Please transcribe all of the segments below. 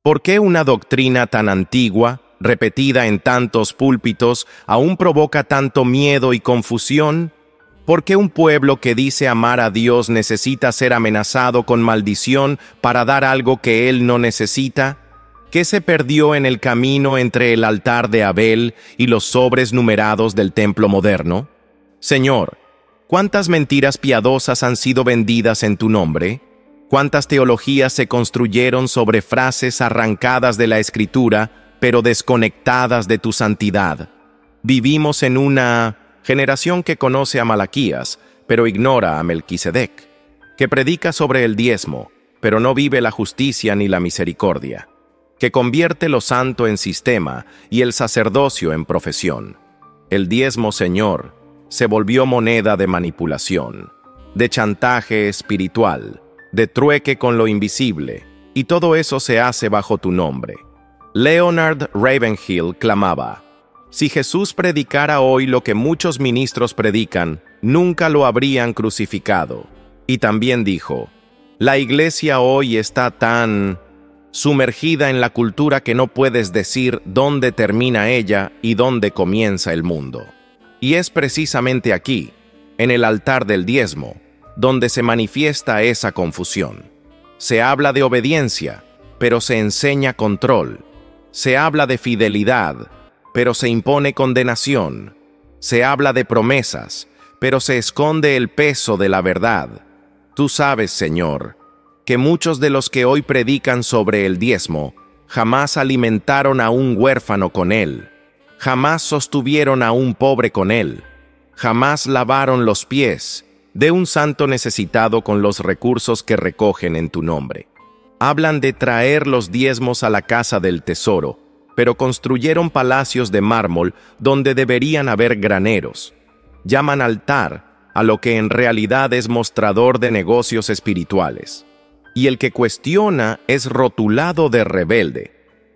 ¿Por qué una doctrina tan antigua, repetida en tantos púlpitos, aún provoca tanto miedo y confusión? ¿Por qué un pueblo que dice amar a Dios necesita ser amenazado con maldición para dar algo que Él no necesita? ¿Qué se perdió en el camino entre el altar de Abel y los sobres numerados del templo moderno? Señor, ¿cuántas mentiras piadosas han sido vendidas en tu nombre? ¿Cuántas teologías se construyeron sobre frases arrancadas de la Escritura, pero desconectadas de tu santidad? Vivimos en una generación que conoce a Malaquías, pero ignora a Melquisedec, que predica sobre el diezmo, pero no vive la justicia ni la misericordia, que convierte lo santo en sistema y el sacerdocio en profesión. El diezmo, Señor, se volvió moneda de manipulación, de chantaje espiritual, de trueque con lo invisible, y todo eso se hace bajo tu nombre. Leonard Ravenhill clamaba: si Jesús predicara hoy lo que muchos ministros predican, nunca lo habrían crucificado. Y también dijo: la iglesia hoy está tan sumergida en la cultura que no puedes decir dónde termina ella y dónde comienza el mundo. Y es precisamente aquí, en el altar del diezmo, donde se manifiesta esa confusión. Se habla de obediencia, pero se enseña control. Se habla de fidelidad, pero se impone condenación. Se habla de promesas, pero se esconde el peso de la verdad. Tú sabes, Señor, que muchos de los que hoy predican sobre el diezmo jamás alimentaron a un huérfano con él, jamás sostuvieron a un pobre con él, jamás lavaron los pies de un santo necesitado con los recursos que recogen en tu nombre. Hablan de traer los diezmos a la casa del tesoro, pero construyeron palacios de mármol donde deberían haber graneros. Llaman altar a lo que en realidad es mostrador de negocios espirituales. Y el que cuestiona es rotulado de rebelde.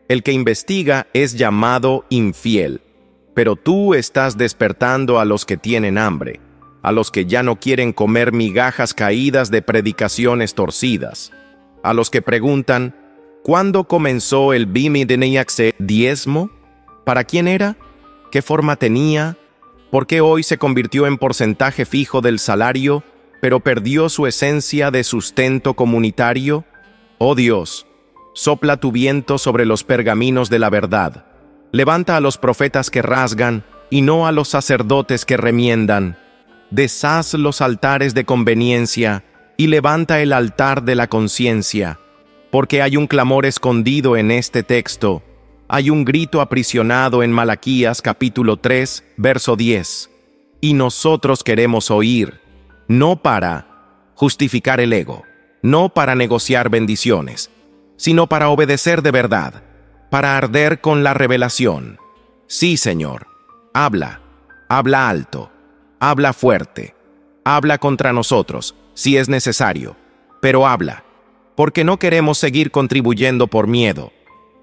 El que investiga es llamado infiel. Pero tú estás despertando a los que tienen hambre, a los que ya no quieren comer migajas caídas de predicaciones torcidas, a los que preguntan: ¿cuándo comenzó el Bimideniaxe diezmo? ¿Para quién era? ¿Qué forma tenía? ¿Por qué hoy se convirtió en porcentaje fijo del salario, pero perdió su esencia de sustento comunitario? Oh Dios, sopla tu viento sobre los pergaminos de la verdad. Levanta a los profetas que rasgan y no a los sacerdotes que remiendan. Deshaz los altares de conveniencia y levanta el altar de la conciencia, porque hay un clamor escondido en este texto. Hay un grito aprisionado en Malaquías capítulo 3, verso 10. Y nosotros queremos oír, no para justificar el ego, no para negociar bendiciones, sino para obedecer de verdad, para arder con la revelación. Sí, Señor, habla alto, habla fuerte, habla contra nosotros, si es necesario, pero habla, porque no queremos seguir contribuyendo por miedo,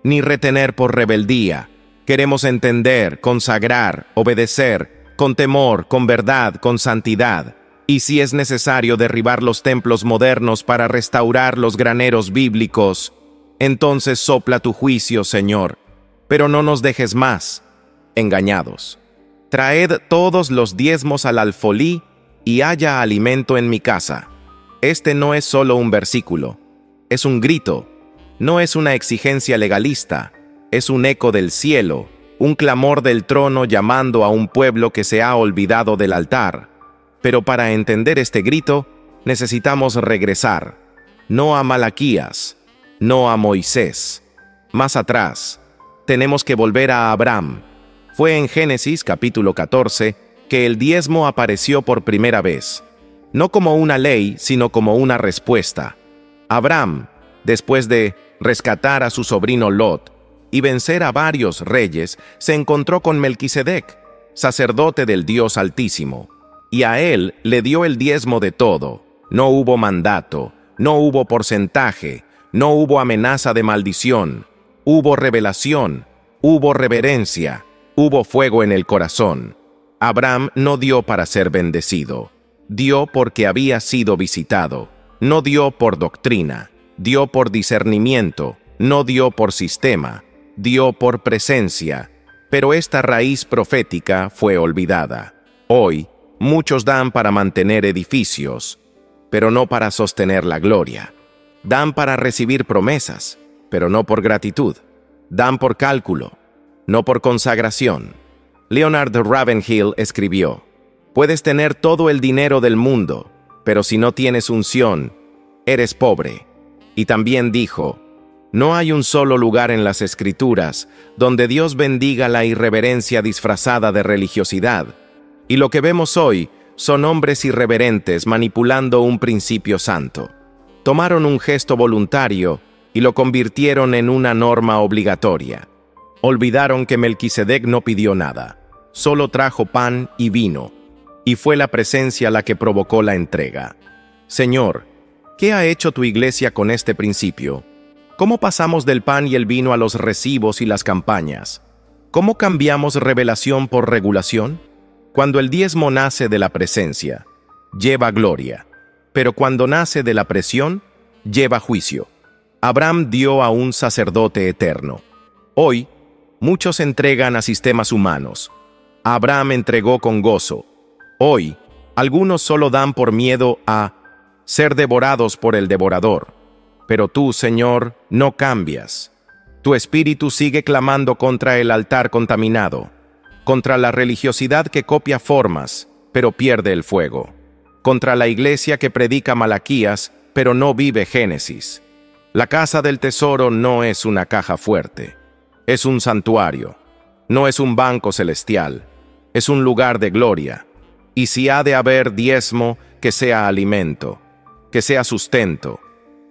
ni retener por rebeldía. Queremos entender, consagrar, obedecer, con temor, con verdad, con santidad. Y si es necesario derribar los templos modernos para restaurar los graneros bíblicos, entonces sopla tu juicio, Señor, pero no nos dejes más engañados. Traed todos los diezmos al alfolí y haya alimento en mi casa. Este no es solo un versículo, es un grito, no es una exigencia legalista, es un eco del cielo, un clamor del trono llamando a un pueblo que se ha olvidado del altar. Pero para entender este grito, necesitamos regresar, no a Malaquías, no a Moisés. Más atrás, tenemos que volver a Abraham. Fue en Génesis capítulo 14 que el diezmo apareció por primera vez, no como una ley, sino como una respuesta. Abraham, después de rescatar a su sobrino Lot y vencer a varios reyes, se encontró con Melquisedec, sacerdote del Dios Altísimo, y a él le dio el diezmo de todo. No hubo mandato, no hubo porcentaje, no hubo amenaza de maldición, hubo revelación, hubo reverencia, hubo fuego en el corazón. Abraham no dio para ser bendecido, dio porque había sido visitado, no dio por doctrina, dio por discernimiento, no dio por sistema, dio por presencia, pero esta raíz profética fue olvidada. Hoy, muchos dan para mantener edificios, pero no para sostener la gloria. Dan para recibir promesas, pero no por gratitud. Dan por cálculo, no por consagración. Leonard Ravenhill escribió: puedes tener todo el dinero del mundo, pero si no tienes unción, eres pobre. Y también dijo: no hay un solo lugar en las Escrituras donde Dios bendiga la irreverencia disfrazada de religiosidad. Y lo que vemos hoy son hombres irreverentes manipulando un principio santo. Tomaron un gesto voluntario y lo convirtieron en una norma obligatoria. Olvidaron que Melquisedec no pidió nada, solo trajo pan y vino, y fue la presencia la que provocó la entrega. Señor, ¿qué ha hecho tu iglesia con este principio? ¿Cómo pasamos del pan y el vino a los recibos y las campañas? ¿Cómo cambiamos revelación por regulación? Cuando el diezmo nace de la presencia, lleva gloria, pero cuando nace de la presión, lleva juicio. Abraham dio a un sacerdote eterno. Hoy, muchos entregan a sistemas humanos. Abraham entregó con gozo. Hoy, algunos solo dan por miedo a ser devorados por el devorador. Pero tú, Señor, no cambias. Tu espíritu sigue clamando contra el altar contaminado, contra la religiosidad que copia formas, pero pierde el fuego, contra la iglesia que predica Malaquías, pero no vive Génesis. La casa del tesoro no es una caja fuerte, es un santuario, no es un banco celestial, es un lugar de gloria. Y si ha de haber diezmo, que sea alimento, que sea sustento,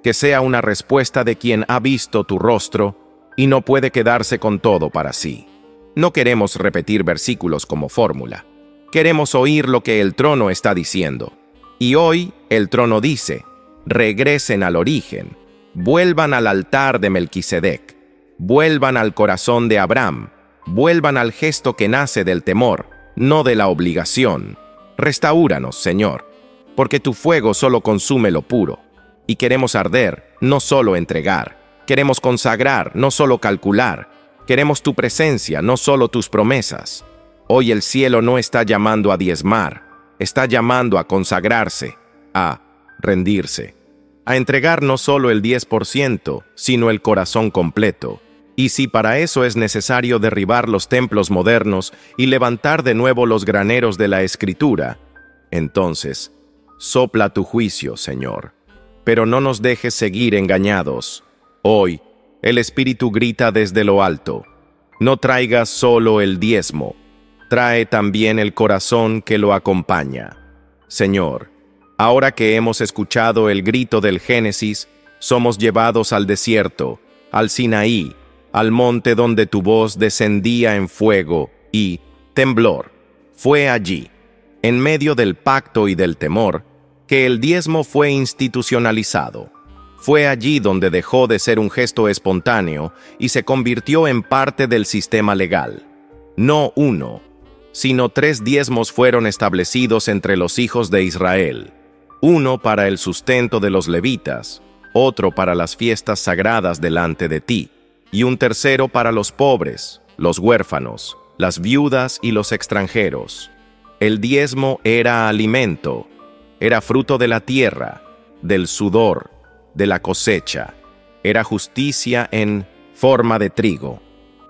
que sea una respuesta de quien ha visto tu rostro y no puede quedarse con todo para sí. No queremos repetir versículos como fórmula. Queremos oír lo que el trono está diciendo. Y hoy el trono dice: regresen al origen, vuelvan al altar de Melquisedec, vuelvan al corazón de Abraham, vuelvan al gesto que nace del temor, no de la obligación. Restaúranos, Señor, porque tu fuego solo consume lo puro. Y queremos arder, no solo entregar. Queremos consagrar, no solo calcular. Queremos tu presencia, no solo tus promesas. Hoy el cielo no está llamando a diezmar, está llamando a consagrarse, a rendirse, a entregar no solo el 10%, sino el corazón completo. Y si para eso es necesario derribar los templos modernos y levantar de nuevo los graneros de la Escritura, entonces, sopla tu juicio, Señor. Pero no nos dejes seguir engañados. Hoy, el Espíritu grita desde lo alto: no traigas solo el diezmo, trae también el corazón que lo acompaña. Señor, ahora que hemos escuchado el grito del Génesis, somos llevados al desierto, al Sinaí, al monte donde tu voz descendía en fuego y temblor. Fue allí, en medio del pacto y del temor, que el diezmo fue institucionalizado. Fue allí donde dejó de ser un gesto espontáneo y se convirtió en parte del sistema legal. No uno, sino 3 diezmos fueron establecidos entre los hijos de Israel: uno para el sustento de los levitas, otro para las fiestas sagradas delante de ti, y un tercero para los pobres, los huérfanos, las viudas y los extranjeros. El diezmo era alimento, era fruto de la tierra, del sudor, de la cosecha. Era justicia en forma de trigo,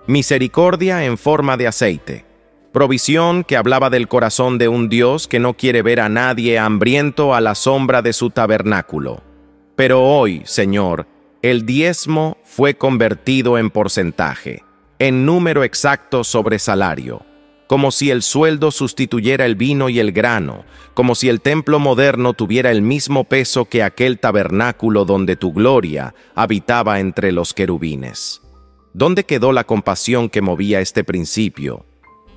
misericordia en forma de aceite, provisión que hablaba del corazón de un Dios que no quiere ver a nadie hambriento a la sombra de su tabernáculo. Pero hoy, Señor, el diezmo fue convertido en porcentaje, en número exacto sobre salario, como si el sueldo sustituyera el vino y el grano, como si el templo moderno tuviera el mismo peso que aquel tabernáculo donde tu gloria habitaba entre los querubines. ¿Dónde quedó la compasión que movía este principio?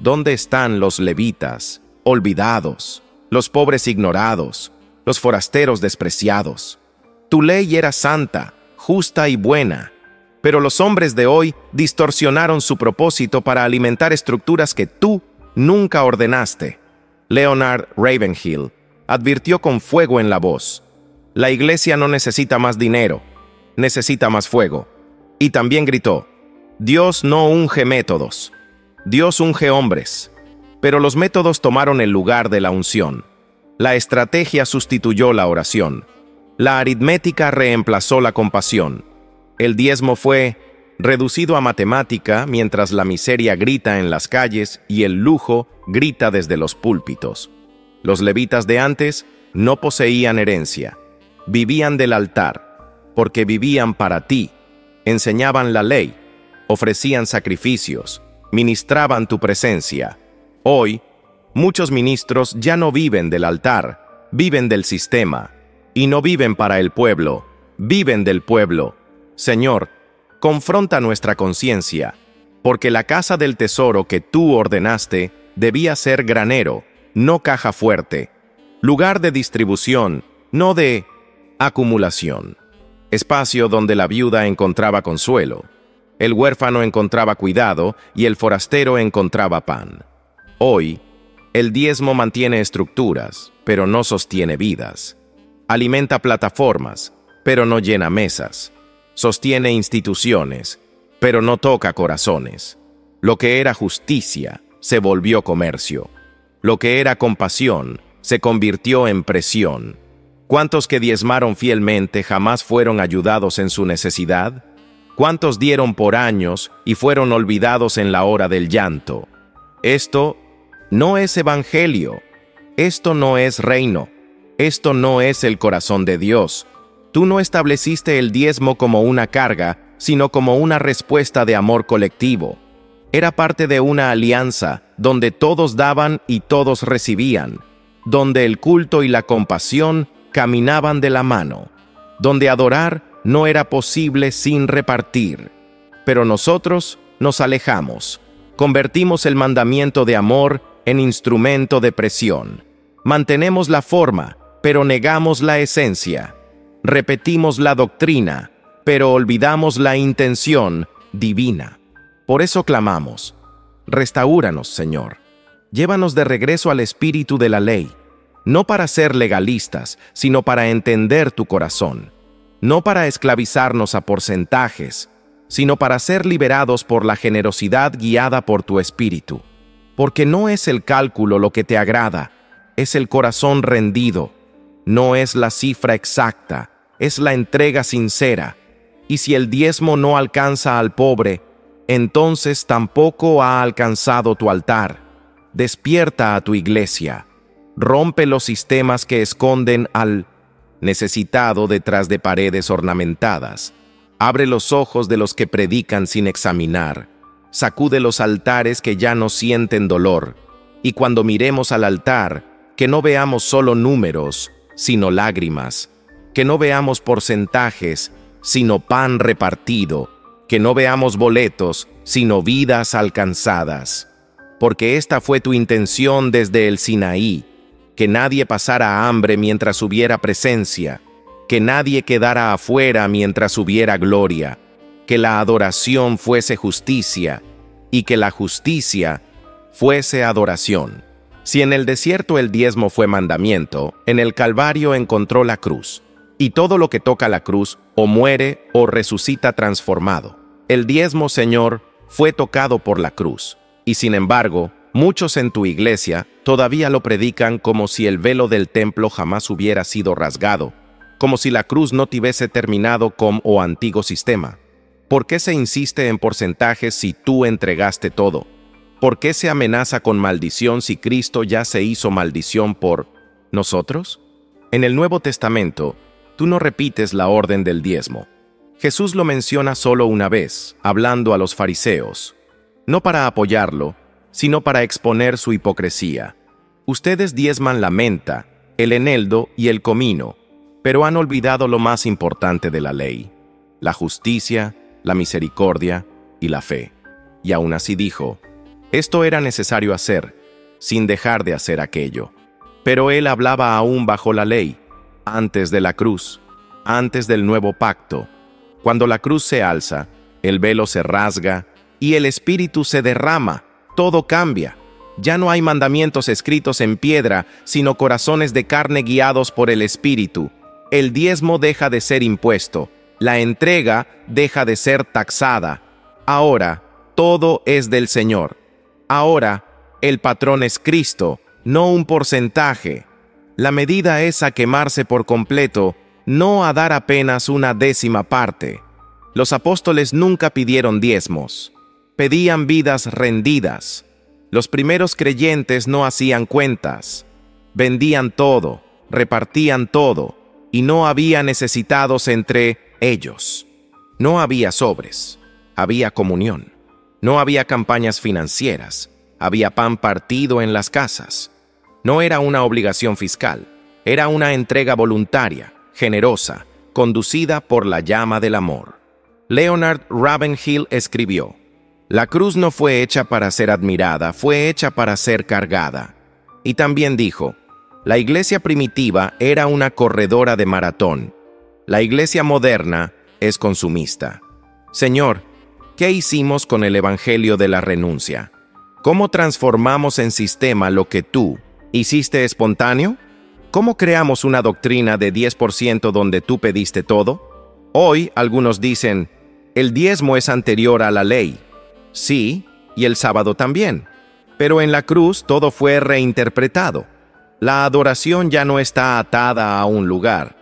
¿Dónde están los levitas, olvidados, los pobres ignorados, los forasteros despreciados? Tu ley era santa, justa y buena, pero los hombres de hoy distorsionaron su propósito para alimentar estructuras que tú nunca ordenaste. Leonard Ravenhill advirtió con fuego en la voz: la iglesia no necesita más dinero, necesita más fuego. Y también gritó: Dios no unge métodos, Dios unge hombres. Pero los métodos tomaron el lugar de la unción. La estrategia sustituyó la oración. La aritmética reemplazó la compasión. El diezmo fue reducido a matemática mientras la miseria grita en las calles y el lujo grita desde los púlpitos. Los levitas de antes no poseían herencia. Vivían del altar, porque vivían para ti. Enseñaban la ley, ofrecían sacrificios, ministraban tu presencia. Hoy, muchos ministros ya no viven del altar, viven del sistema, y no viven para el pueblo, viven del pueblo. Señor, confronta nuestra conciencia, porque la casa del tesoro que tú ordenaste debía ser granero, no caja fuerte, lugar de distribución, no de acumulación, espacio donde la viuda encontraba consuelo, el huérfano encontraba cuidado y el forastero encontraba pan. Hoy, el diezmo mantiene estructuras, pero no sostiene vidas. Alimenta plataformas, pero no llena mesas. Sostiene instituciones, pero no toca corazones. Lo que era justicia se volvió comercio. Lo que era compasión se convirtió en presión. ¿Cuántos que diezmaron fielmente jamás fueron ayudados en su necesidad? ¿Cuántos dieron por años y fueron olvidados en la hora del llanto? Esto no es evangelio. Esto no es reino. Esto no es el corazón de Dios. Tú no estableciste el diezmo como una carga, sino como una respuesta de amor colectivo. Era parte de una alianza donde todos daban y todos recibían, donde el culto y la compasión caminaban de la mano, donde adorar no era posible sin repartir. Pero nosotros nos alejamos, convertimos el mandamiento de amor en instrumento de presión. Mantenemos la forma, pero negamos la esencia. Repetimos la doctrina, pero olvidamos la intención divina. Por eso clamamos: restaúranos, Señor. Llévanos de regreso al espíritu de la ley, no para ser legalistas, sino para entender tu corazón, no para esclavizarnos a porcentajes, sino para ser liberados por la generosidad guiada por tu espíritu. Porque no es el cálculo lo que te agrada, es el corazón rendido. No es la cifra exacta, es la entrega sincera. Y si el diezmo no alcanza al pobre, entonces tampoco ha alcanzado tu altar. Despierta a tu iglesia. Rompe los sistemas que esconden al necesitado detrás de paredes ornamentadas. Abre los ojos de los que predican sin examinar. Sacude los altares que ya no sienten dolor. Y cuando miremos al altar, que no veamos solo números, sino lágrimas, que no veamos porcentajes, sino pan repartido, que no veamos boletos, sino vidas alcanzadas. Porque esta fue tu intención desde el Sinaí, que nadie pasara hambre mientras hubiera presencia, que nadie quedara afuera mientras hubiera gloria, que la adoración fuese justicia, y que la justicia fuese adoración. Si en el desierto el diezmo fue mandamiento, en el Calvario encontró la cruz. Y todo lo que toca la cruz o muere o resucita transformado. El diezmo, Señor, fue tocado por la cruz. Y sin embargo, muchos en tu iglesia todavía lo predican como si el velo del templo jamás hubiera sido rasgado, como si la cruz no tuviese terminado con o antiguo sistema. ¿Por qué se insiste en porcentajes si tú entregaste todo? ¿Por qué se amenaza con maldición si Cristo ya se hizo maldición por nosotros? En el Nuevo Testamento, tú no repites la orden del diezmo. Jesús lo menciona solo una vez, hablando a los fariseos, no para apoyarlo, sino para exponer su hipocresía. Ustedes diezman la menta, el eneldo y el comino, pero han olvidado lo más importante de la ley: la justicia, la misericordia y la fe. Y aún así dijo: esto era necesario hacer, sin dejar de hacer aquello. Pero él hablaba aún bajo la ley, antes de la cruz, antes del nuevo pacto. Cuando la cruz se alza, el velo se rasga y el espíritu se derrama, todo cambia. Ya no hay mandamientos escritos en piedra, sino corazones de carne guiados por el espíritu. El diezmo deja de ser impuesto, La entrega deja de ser taxada. Ahora, todo es del Señor. Ahora, el patrón es Cristo, no un porcentaje. La medida es a quemarse por completo, no a dar apenas una décima parte. Los apóstoles nunca pidieron diezmos. Pedían vidas rendidas. Los primeros creyentes no hacían cuentas. Vendían todo, repartían todo, y no había necesitados entre ellos. No había sobres, había comunión. No había campañas financieras, había pan partido en las casas. No era una obligación fiscal, era una entrega voluntaria, generosa, conducida por la llama del amor. Leonard Ravenhill escribió: «La cruz no fue hecha para ser admirada, fue hecha para ser cargada». Y también dijo: «La iglesia primitiva era una corredora de maratón. La iglesia moderna es consumista». Señor, ¿qué hicimos con el evangelio de la renuncia? ¿Cómo transformamos en sistema lo que tú hiciste espontáneo? ¿Cómo creamos una doctrina de 10% donde tú pediste todo? Hoy algunos dicen, el diezmo es anterior a la ley. Sí, y el sábado también. Pero en la cruz todo fue reinterpretado. La adoración ya no está atada a un lugar.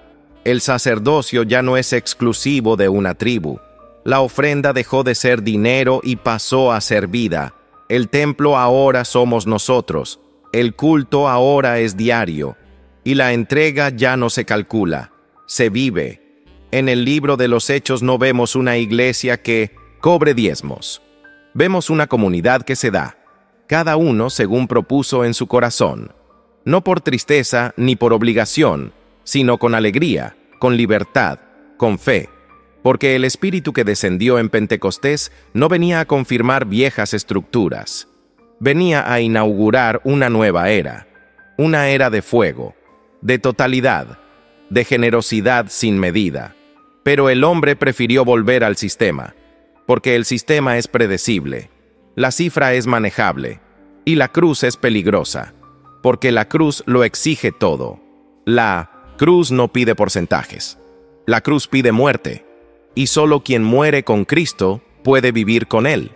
El sacerdocio ya no es exclusivo de una tribu. La ofrenda dejó de ser dinero y pasó a ser vida. El templo ahora somos nosotros. El culto ahora es diario. Y la entrega ya no se calcula, se vive. En el libro de los Hechos no vemos una iglesia que cobre diezmos. Vemos una comunidad que se da, cada uno según propuso en su corazón. No por tristeza ni por obligación, sino con alegría, con libertad, con fe. Porque el Espíritu que descendió en Pentecostés no venía a confirmar viejas estructuras. Venía a inaugurar una nueva era. Una era de fuego, de totalidad, de generosidad sin medida. Pero el hombre prefirió volver al sistema, porque el sistema es predecible, la cifra es manejable, y la cruz es peligrosa, porque la cruz lo exige todo. La cruz no pide porcentajes, la cruz pide muerte, y solo quien muere con Cristo puede vivir con Él.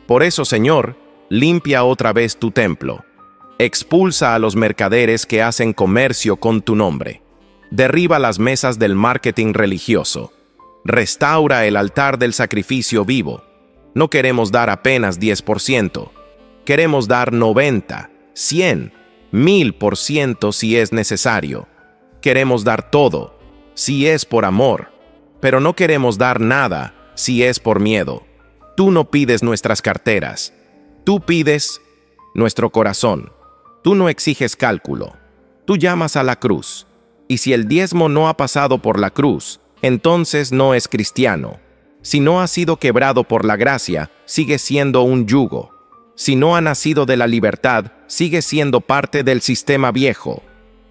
Por eso, Señor, limpia otra vez tu templo. Expulsa a los mercaderes que hacen comercio con tu nombre. Derriba las mesas del marketing religioso. Restaura el altar del sacrificio vivo. No queremos dar apenas 10%. Queremos dar 90, 100, 1000% si es necesario. Queremos dar todo, si es por amor. Pero no queremos dar nada, si es por miedo. Tú no pides nuestras carteras. Tú pides nuestro corazón. Tú no exiges cálculo. Tú llamas a la cruz. Y si el diezmo no ha pasado por la cruz, entonces no es cristiano. Si no ha sido quebrado por la gracia, sigue siendo un yugo. Si no ha nacido de la libertad, sigue siendo parte del sistema viejo.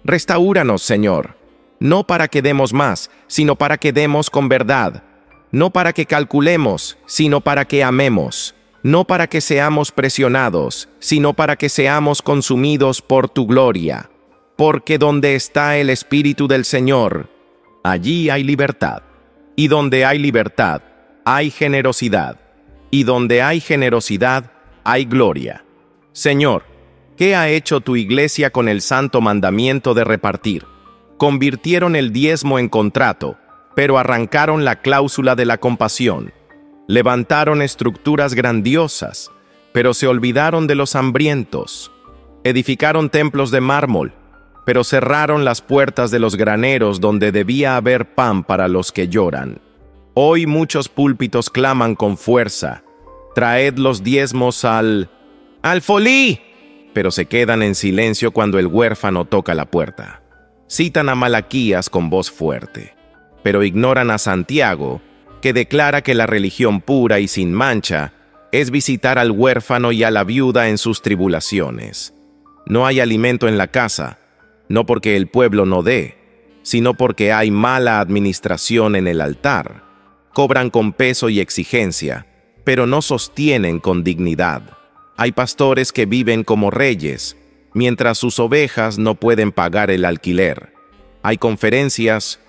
Restáuranos, Señor. No para que demos más, sino para que demos con verdad. No para que calculemos, sino para que amemos. No para que seamos presionados, sino para que seamos consumidos por tu gloria. Porque donde está el Espíritu del Señor, allí hay libertad. Y donde hay libertad, hay generosidad. Y donde hay generosidad, hay gloria. Señor, ¿qué ha hecho tu iglesia con el santo mandamiento de repartir? Convirtieron el diezmo en contrato, pero arrancaron la cláusula de la compasión. Levantaron estructuras grandiosas, pero se olvidaron de los hambrientos. Edificaron templos de mármol, pero cerraron las puertas de los graneros donde debía haber pan para los que lloran. Hoy muchos púlpitos claman con fuerza: traed los diezmos al folí, pero se quedan en silencio cuando el huérfano toca la puerta. Citan a Malaquías con voz fuerte, pero ignoran a Santiago, que declara que la religión pura y sin mancha es visitar al huérfano y a la viuda en sus tribulaciones. No hay alimento en la casa, no porque el pueblo no dé, sino porque hay mala administración en el altar. Cobran con peso y exigencia, pero no sostienen con dignidad. Hay pastores que viven como reyes, mientras sus ovejas no pueden pagar el alquiler. Hay conferencias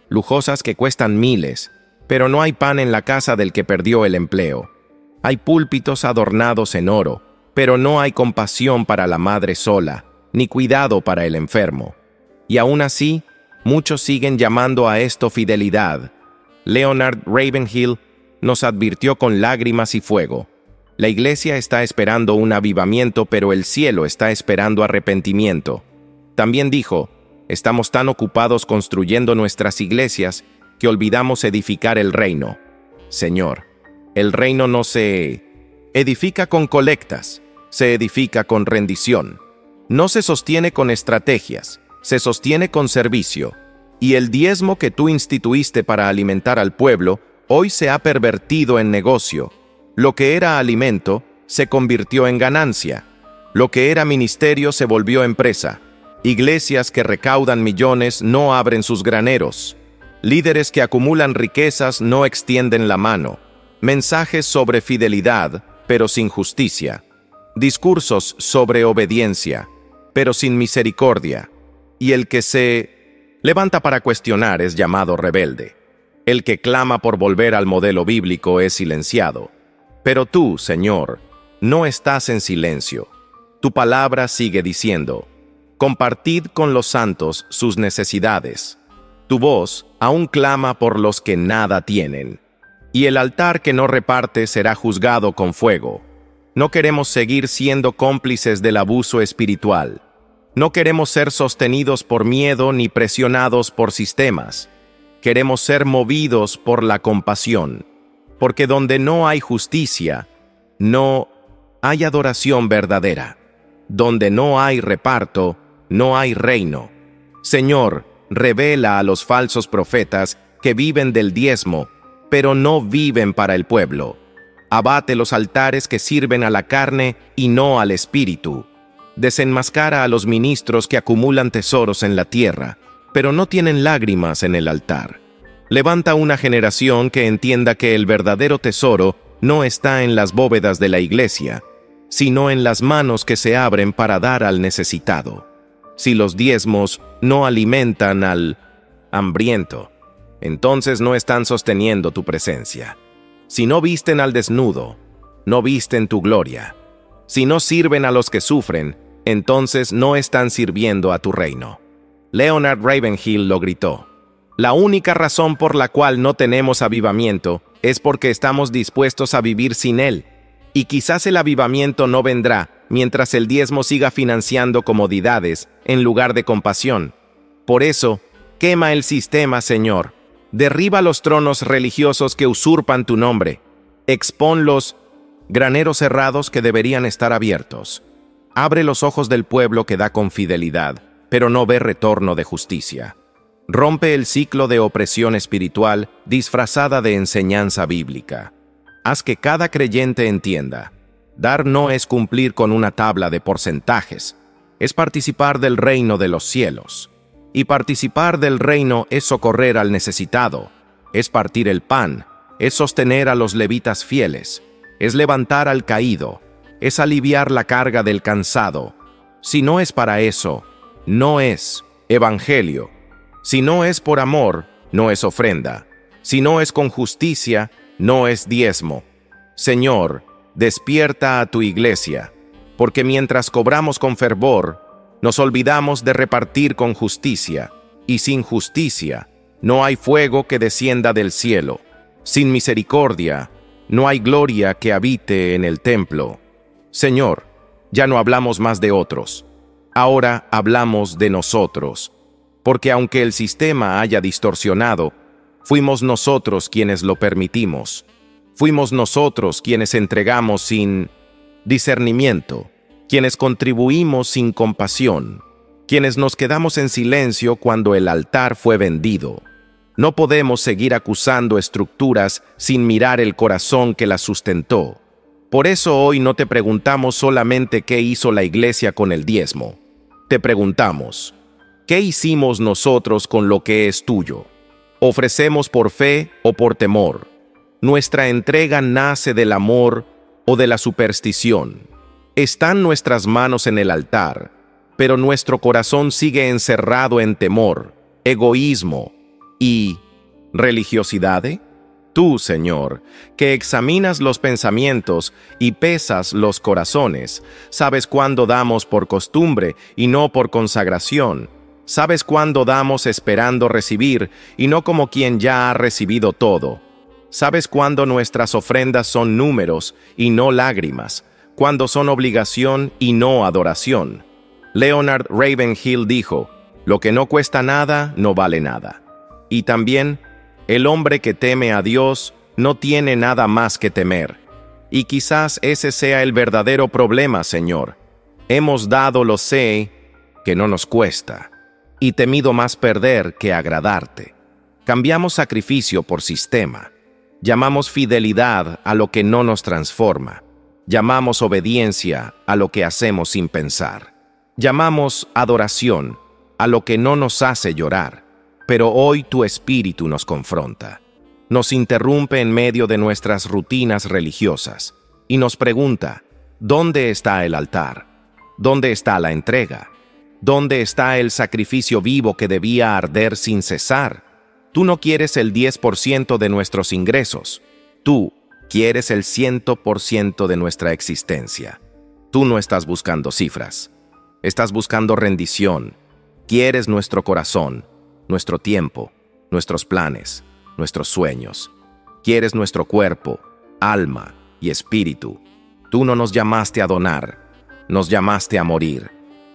lujosas que cuestan miles, pero no hay pan en la casa del que perdió el empleo. Hay púlpitos adornados en oro, pero no hay compasión para la madre sola, ni cuidado para el enfermo. Y aún así, muchos siguen llamando a esto fidelidad. Leonard Ravenhill nos advirtió con lágrimas y fuego. La iglesia está esperando un avivamiento, pero el cielo está esperando arrepentimiento. También dijo, estamos tan ocupados construyendo nuestras iglesias que olvidamos edificar el reino. Señor, el reino no se edifica con colectas, se edifica con rendición. No se sostiene con estrategias, se sostiene con servicio. Y el diezmo que tú instituiste para alimentar al pueblo, hoy se ha pervertido en negocio. Lo que era alimento, se convirtió en ganancia. Lo que era ministerio se volvió empresa. Iglesias que recaudan millones no abren sus graneros. Líderes que acumulan riquezas no extienden la mano. Mensajes sobre fidelidad, pero sin justicia. Discursos sobre obediencia, pero sin misericordia. Y el que se levanta para cuestionar es llamado rebelde. El que clama por volver al modelo bíblico es silenciado. Pero tú, Señor, no estás en silencio. Tu palabra sigue diciendo, compartid con los santos sus necesidades. Tu voz aún clama por los que nada tienen. Y el altar que no reparte será juzgado con fuego. No queremos seguir siendo cómplices del abuso espiritual. No queremos ser sostenidos por miedo ni presionados por sistemas. Queremos ser movidos por la compasión. Porque donde no hay justicia, no hay adoración verdadera. Donde no hay reparto, no hay reino. Señor, revela a los falsos profetas que viven del diezmo, pero no viven para el pueblo. Abate los altares que sirven a la carne y no al espíritu. Desenmascara a los ministros que acumulan tesoros en la tierra, pero no tienen lágrimas en el altar. Levanta una generación que entienda que el verdadero tesoro no está en las bóvedas de la iglesia, sino en las manos que se abren para dar al necesitado. Si los diezmos no alimentan al hambriento, entonces no están sosteniendo tu presencia. Si no visten al desnudo, no visten tu gloria. Si no sirven a los que sufren, entonces no están sirviendo a tu reino. Leonard Ravenhill lo gritó. La única razón por la cual no tenemos avivamiento es porque estamos dispuestos a vivir sin él. Y quizás el avivamiento no vendrá mientras el diezmo siga financiando comodidades en lugar de compasión. Por eso, quema el sistema, Señor. Derriba los tronos religiosos que usurpan tu nombre. Expón los graneros cerrados que deberían estar abiertos. Abre los ojos del pueblo que da con fidelidad, pero no ve retorno de justicia. Rompe el ciclo de opresión espiritual disfrazada de enseñanza bíblica. Haz que cada creyente entienda. Dar no es cumplir con una tabla de porcentajes, es participar del reino de los cielos. Y participar del reino es socorrer al necesitado, es partir el pan, es sostener a los levitas fieles, es levantar al caído, es aliviar la carga del cansado. Si no es para eso, no es evangelio. Si no es por amor, no es ofrenda. Si no es con justicia, no es diezmo. Señor, despierta a tu iglesia, porque mientras cobramos con fervor, nos olvidamos de repartir con justicia, y sin justicia no hay fuego que descienda del cielo. Sin misericordia no hay gloria que habite en el templo. Señor, ya no hablamos más de otros, ahora hablamos de nosotros, porque aunque el sistema haya distorsionado, fuimos nosotros quienes lo permitimos. Fuimos nosotros quienes entregamos sin discernimiento, quienes contribuimos sin compasión, quienes nos quedamos en silencio cuando el altar fue vendido. No podemos seguir acusando estructuras sin mirar el corazón que las sustentó. Por eso hoy no te preguntamos solamente qué hizo la iglesia con el diezmo. Te preguntamos, ¿qué hicimos nosotros con lo que es tuyo? ¿Ofrecemos por fe o por temor? ¿Nuestra entrega nace del amor o de la superstición? Están nuestras manos en el altar, pero nuestro corazón sigue encerrado en temor, egoísmo y religiosidad. Tú, Señor, que examinas los pensamientos y pesas los corazones, sabes cuándo damos por costumbre y no por consagración. Sabes cuándo damos esperando recibir y no como quien ya ha recibido todo. Sabes cuándo nuestras ofrendas son números y no lágrimas, cuándo son obligación y no adoración. Leonard Ravenhill dijo, lo que no cuesta nada, no vale nada. Y también, el hombre que teme a Dios no tiene nada más que temer. Y quizás ese sea el verdadero problema, Señor. Hemos dado, lo sé, que no nos cuesta, y temido más perder que agradarte. Cambiamos sacrificio por sistema. Llamamos fidelidad a lo que no nos transforma. Llamamos obediencia a lo que hacemos sin pensar. Llamamos adoración a lo que no nos hace llorar. Pero hoy tu espíritu nos confronta. Nos interrumpe en medio de nuestras rutinas religiosas y nos pregunta, ¿dónde está el altar? ¿Dónde está la entrega? ¿Dónde está el sacrificio vivo que debía arder sin cesar? Tú no quieres el 10% de nuestros ingresos. Tú quieres el 100% de nuestra existencia. Tú no estás buscando cifras. Estás buscando rendición. Quieres nuestro corazón, nuestro tiempo, nuestros planes, nuestros sueños. Quieres nuestro cuerpo, alma y espíritu. Tú no nos llamaste a donar, nos llamaste a morir.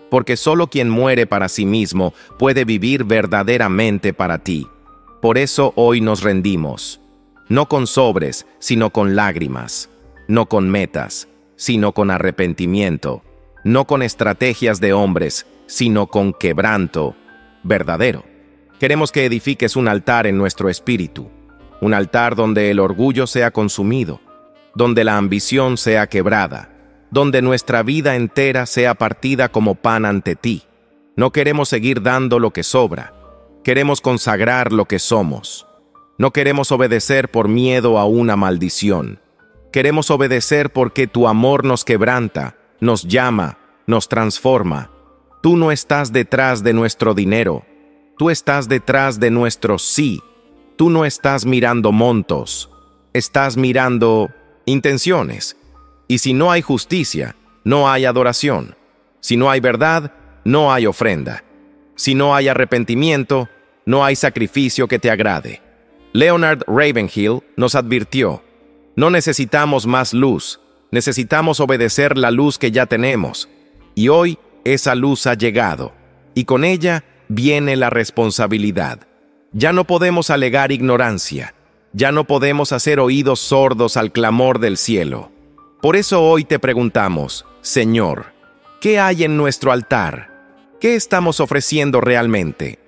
Porque solo quien muere para sí mismo puede vivir verdaderamente para ti. Por eso hoy nos rendimos, no con sobres, sino con lágrimas, no con metas, sino con arrepentimiento, no con estrategias de hombres, sino con quebranto verdadero. Queremos que edifiques un altar en nuestro espíritu, un altar donde el orgullo sea consumido, donde la ambición sea quebrada, donde nuestra vida entera sea partida como pan ante ti. No queremos seguir dando lo que sobra. Queremos consagrar lo que somos. No queremos obedecer por miedo a una maldición. Queremos obedecer porque tu amor nos quebranta, nos llama, nos transforma. Tú no estás detrás de nuestro dinero. Tú estás detrás de nuestro sí. Tú no estás mirando montos. Estás mirando intenciones. Y si no hay justicia, no hay adoración. Si no hay verdad, no hay ofrenda. Si no hay arrepentimiento, no hay sacrificio que te agrade. Leonard Ravenhill nos advirtió, no necesitamos más luz, necesitamos obedecer la luz que ya tenemos. Y hoy esa luz ha llegado, y con ella viene la responsabilidad. Ya no podemos alegar ignorancia, ya no podemos hacer oídos sordos al clamor del cielo. Por eso hoy te preguntamos, Señor, ¿qué hay en nuestro altar? ¿Qué estamos ofreciendo realmente?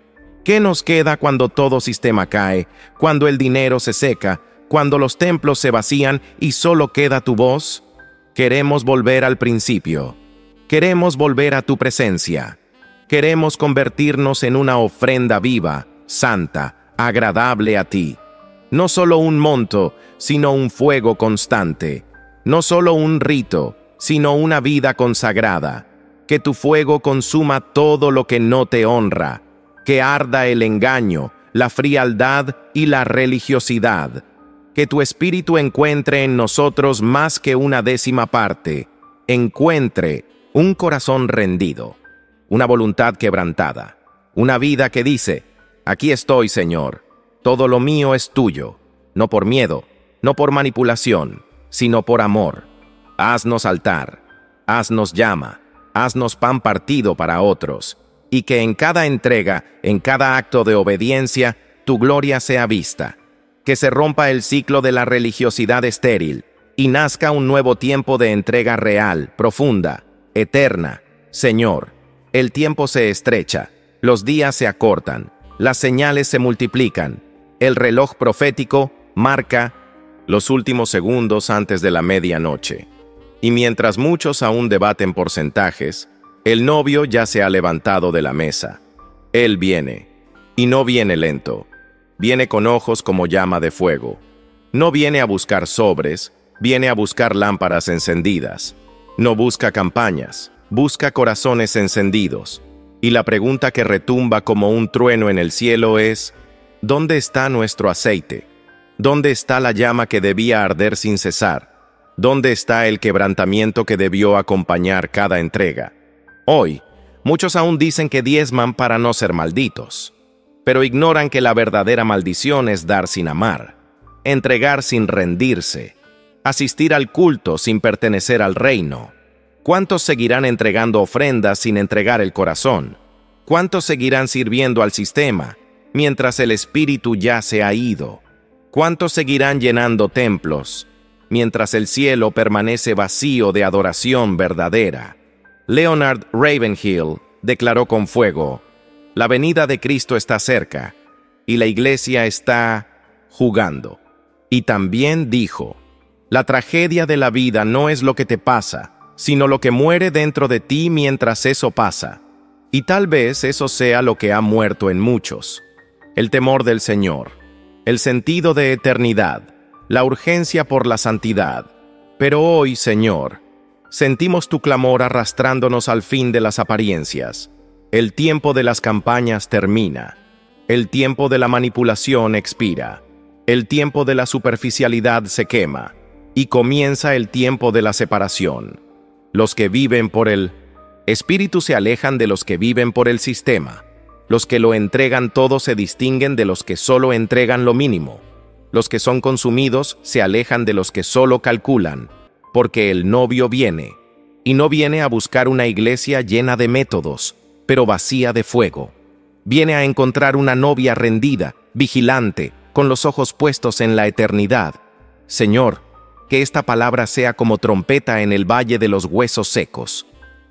¿Qué nos queda cuando todo sistema cae, cuando el dinero se seca, cuando los templos se vacían y solo queda tu voz? Queremos volver al principio. Queremos volver a tu presencia. Queremos convertirnos en una ofrenda viva, santa, agradable a ti. No solo un monto, sino un fuego constante. No solo un rito, sino una vida consagrada. Que tu fuego consuma todo lo que no te honra. Que arda el engaño, la frialdad y la religiosidad. Que tu espíritu encuentre en nosotros más que una décima parte. Encuentre un corazón rendido, una voluntad quebrantada, una vida que dice, aquí estoy, Señor, todo lo mío es tuyo, no por miedo, no por manipulación, sino por amor. Haznos altar, haznos llama, haznos pan partido para otros, y que en cada entrega, en cada acto de obediencia, tu gloria sea vista. Que se rompa el ciclo de la religiosidad estéril, y nazca un nuevo tiempo de entrega real, profunda, eterna. Señor, el tiempo se estrecha, los días se acortan, las señales se multiplican, el reloj profético marca los últimos segundos antes de la medianoche. Y mientras muchos aún debaten porcentajes, el novio ya se ha levantado de la mesa. Él viene, y no viene lento, viene con ojos como llama de fuego. No viene a buscar sobres, viene a buscar lámparas encendidas. No busca campañas, busca corazones encendidos. Y la pregunta que retumba como un trueno en el cielo es, ¿dónde está nuestro aceite? ¿Dónde está la llama que debía arder sin cesar? ¿Dónde está el quebrantamiento que debió acompañar cada entrega? Hoy, muchos aún dicen que diezman para no ser malditos, pero ignoran que la verdadera maldición es dar sin amar, entregar sin rendirse, asistir al culto sin pertenecer al reino. ¿Cuántos seguirán entregando ofrendas sin entregar el corazón? ¿Cuántos seguirán sirviendo al sistema mientras el espíritu ya se ha ido? ¿Cuántos seguirán llenando templos mientras el cielo permanece vacío de adoración verdadera? Leonard Ravenhill declaró con fuego: la venida de Cristo está cerca y la iglesia está jugando. Y también dijo: la tragedia de la vida no es lo que te pasa, sino lo que muere dentro de ti mientras eso pasa. Y tal vez eso sea lo que ha muerto en muchos: el temor del Señor, el sentido de eternidad, la urgencia por la santidad. Pero hoy, Señor, sentimos tu clamor arrastrándonos al fin de las apariencias. El tiempo de las campañas termina. El tiempo de la manipulación expira. El tiempo de la superficialidad se quema. Y comienza el tiempo de la separación. Los que viven por el espíritu se alejan de los que viven por el sistema. Los que lo entregan todo se distinguen de los que solo entregan lo mínimo. Los que son consumidos se alejan de los que solo calculan, porque el novio viene, y no viene a buscar una iglesia llena de métodos, pero vacía de fuego. Viene a encontrar una novia rendida, vigilante, con los ojos puestos en la eternidad. Señor, que esta palabra sea como trompeta en el valle de los huesos secos.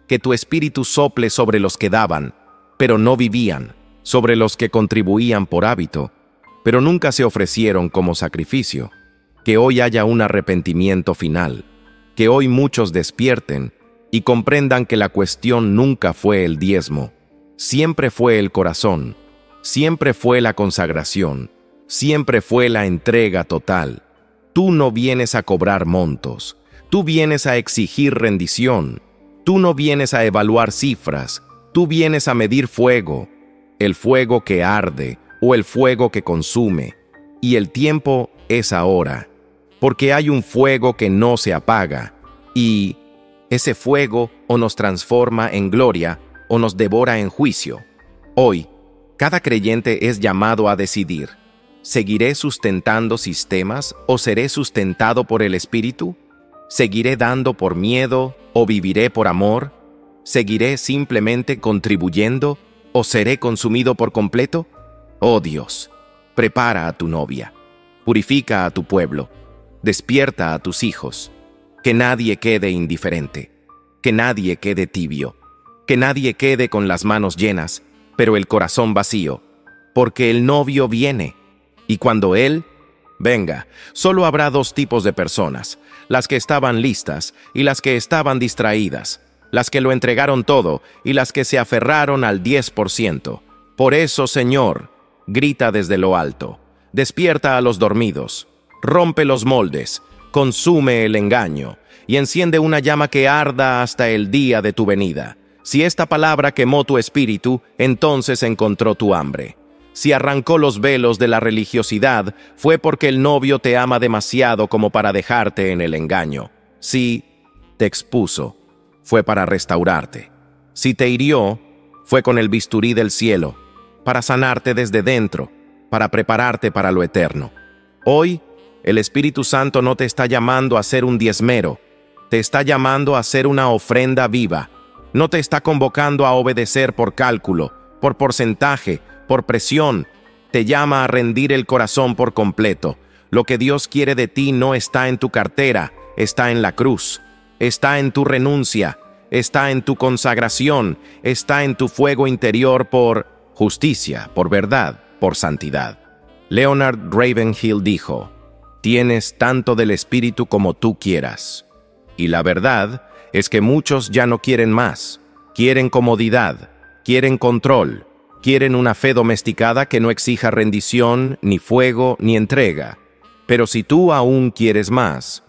Que tu espíritu sople sobre los que daban, pero no vivían, sobre los que contribuían por hábito, pero nunca se ofrecieron como sacrificio. Que hoy haya un arrepentimiento final. Que hoy muchos despierten y comprendan que la cuestión nunca fue el diezmo. Siempre fue el corazón. Siempre fue la consagración. Siempre fue la entrega total. Tú no vienes a cobrar montos. Tú vienes a exigir rendición. Tú no vienes a evaluar cifras. Tú vienes a medir fuego. El fuego que arde o el fuego que consume. Y el tiempo es ahora. Porque hay un fuego que no se apaga. Y ese fuego o nos transforma en gloria o nos devora en juicio. Hoy, cada creyente es llamado a decidir: ¿seguiré sustentando sistemas o seré sustentado por el Espíritu? ¿Seguiré dando por miedo o viviré por amor? ¿Seguiré simplemente contribuyendo o seré consumido por completo? Oh Dios, prepara a tu novia, purifica a tu pueblo, despierta a tus hijos. Que nadie quede indiferente, que nadie quede tibio, que nadie quede con las manos llenas, pero el corazón vacío, porque el novio viene. Y cuando Él venga, solo habrá dos tipos de personas: las que estaban listas y las que estaban distraídas, las que lo entregaron todo y las que se aferraron al 10%. Por eso, Señor, grita desde lo alto, despierta a los dormidos, rompe los moldes, consume el engaño y enciende una llama que arda hasta el día de tu venida. Si esta palabra quemó tu espíritu, entonces encontró tu hambre. Si arrancó los velos de la religiosidad, fue porque el novio te ama demasiado como para dejarte en el engaño. Si te expuso, fue para restaurarte. Si te hirió, fue con el bisturí del cielo, para sanarte desde dentro, para prepararte para lo eterno. Hoy, el Espíritu Santo no te está llamando a ser un diezmero, te está llamando a ser una ofrenda viva. No te está convocando a obedecer por cálculo, por porcentaje, por presión. Te llama a rendir el corazón por completo. Lo que Dios quiere de ti no está en tu cartera, está en la cruz. Está en tu renuncia, está en tu consagración, está en tu fuego interior por justicia, por verdad, por santidad. Leonard Ravenhill dijo: tienes tanto del Espíritu como tú quieras. Y la verdad es que muchos ya no quieren más. Quieren comodidad, quieren control, quieren una fe domesticada que no exija rendición, ni fuego, ni entrega. Pero si tú aún quieres más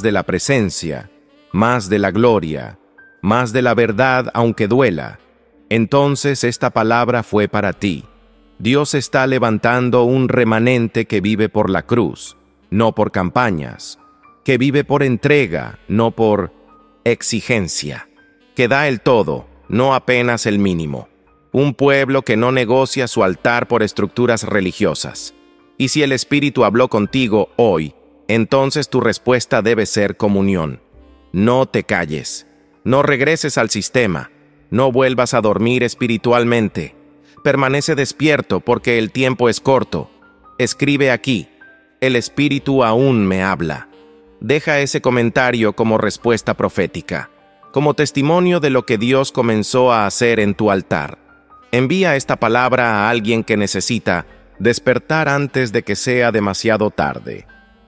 de la presencia, más de la gloria, más de la verdad aunque duela, entonces esta palabra fue para ti. Dios está levantando un remanente que vive por la cruz, no por campañas, que vive por entrega, no por exigencia, que da el todo, no apenas el mínimo. Un pueblo que no negocia su altar por estructuras religiosas. Y si el Espíritu habló contigo hoy, entonces tu respuesta debe ser comunión. No te calles, no regreses al sistema, no vuelvas a dormir espiritualmente. Permanece despierto porque el tiempo es corto. Escribe aquí, el Espíritu aún me habla. Deja ese comentario como respuesta profética, como testimonio de lo que Dios comenzó a hacer en tu altar. Envía esta palabra a alguien que necesita despertar antes de que sea demasiado tarde.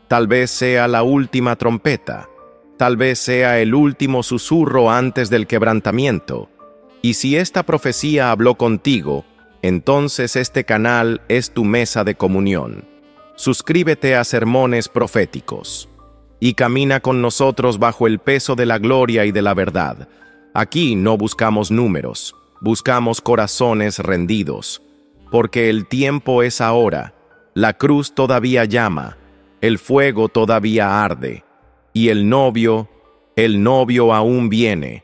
Tal vez sea la última trompeta, tal vez sea el último susurro antes del quebrantamiento. Y si esta profecía habló contigo, entonces este canal es tu mesa de comunión. Suscríbete a sermones proféticos y camina con nosotros bajo el peso de la gloria y de la verdad. Aquí no buscamos números, buscamos corazones rendidos, porque el tiempo es ahora, la cruz todavía llama, el fuego todavía arde, y el novio aún viene.